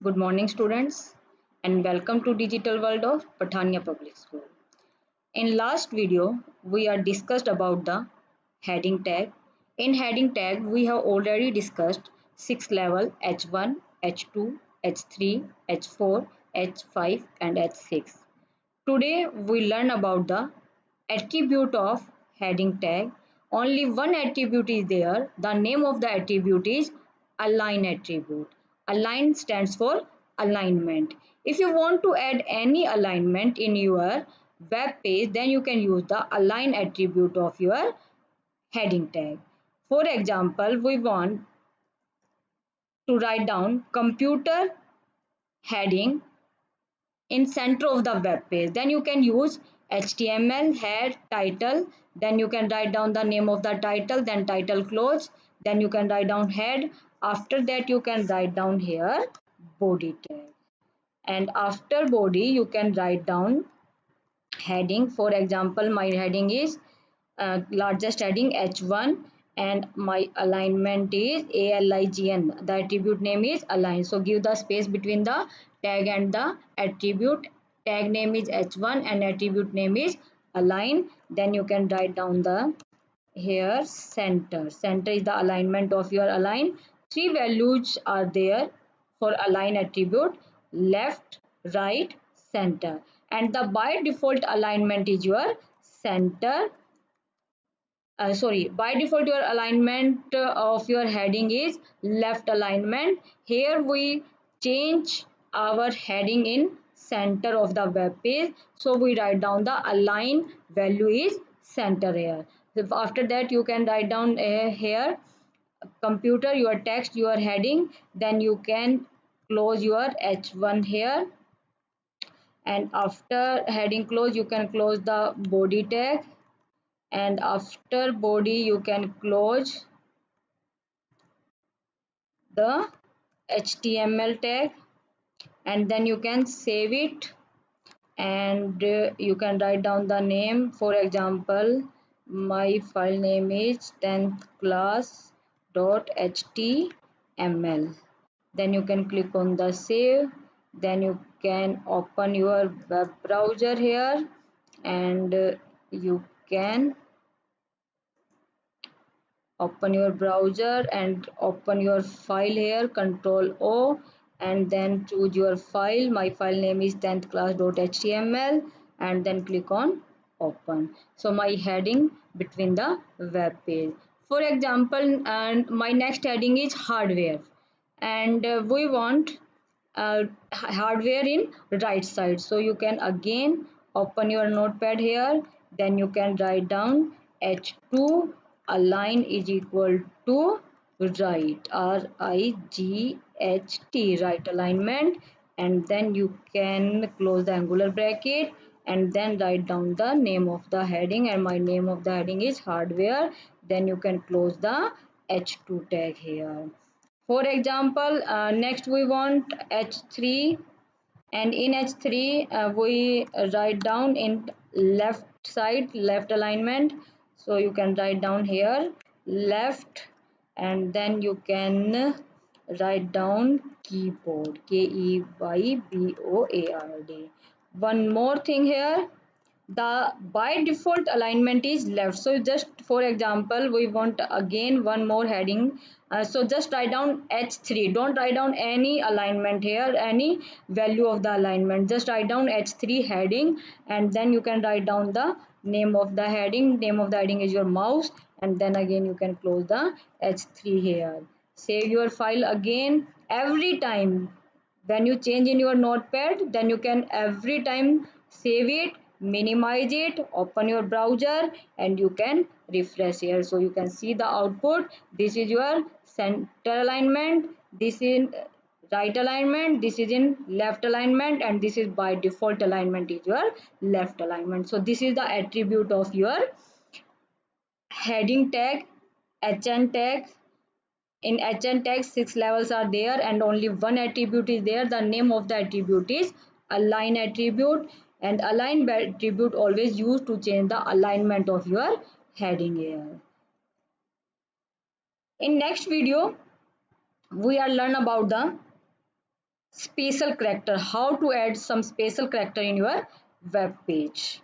Good morning, students, and welcome to Digital World of Pathania Public School. In last video, we are discussed about the heading tag. In heading tag, we have already discussed six level H1, H2, H3, H4, H5, and H6. Today, we learn about the attribute of heading tag. Only one attribute is there. The name of the attribute is align attribute. Align stands for alignment. If you want to add any alignment in your web page, then you can use the align attribute of your heading tag. For example, we want to write down computer heading in center of the web page. Then you can use HTML head title. Then you can write down the name of the title, then title close. Then you can write down head. After that you can write down here body tag. And after body you can write down heading. For example, my heading is largest heading H1 and my alignment is ALIGN. The attribute name is align. So give the space between the tag and the attribute. Tag name is H1 and attribute name is align. Then you can write down the here center. Center is the alignment of your align. Three values are there for align attribute: left, right, center. And the by default alignment is your center. By default your alignment of your heading is left alignment. Here we change our heading in center of the web page, so we write down the align value is center here. After that you can write down here computer, your text, your heading. Then you can close your H1 here, and after heading close you can close the body tag, and after body you can close the HTML tag, and then you can save it, and you can write down the name. For example, my file name is 10th class.html. Then you can click on the save. Then you can open your web browser here, and you can open your browser and open your file here, control O, and then choose your file. My file name is 10th class.html, and then click on open. So my heading between the web page. For example, and my next heading is hardware, and we want hardware in right side. So you can again open your notepad here. Then you can write down H2 align is equal to right, RIGHT, right alignment. And then you can close the angular bracket and then write down the name of the heading, and my name of the heading is hardware. Then you can close the H2 tag here. For example, next we want H3, and in H3 we write down in left side, left alignment. So you can write down here left, and then you can write down keyboard, KEYBOARD. One more thing here, the by default alignment is left. So just for example we want again one more heading, so just write down H3. Don't write down any alignment here, any value of the alignment. Just write down H3 heading, and then you can write down the name of the heading. Name of the heading is your mouse, and then again you can close the H3 here. Save your file again. Every time when you change in your notepad, then you can every time save it, minimize it, open your browser, and you can refresh here. So you can see the output. This is your center alignment, this is right alignment, this is in left alignment, and this is by default alignment is your left alignment. So this is the attribute of your heading tag, HN tag. In HN tag, six levels are there and only one attribute is there. The name of the attribute is align attribute, and align attribute always used to change the alignment of your heading here. In next video, we are learn about the special character, how to add some special character in your web page.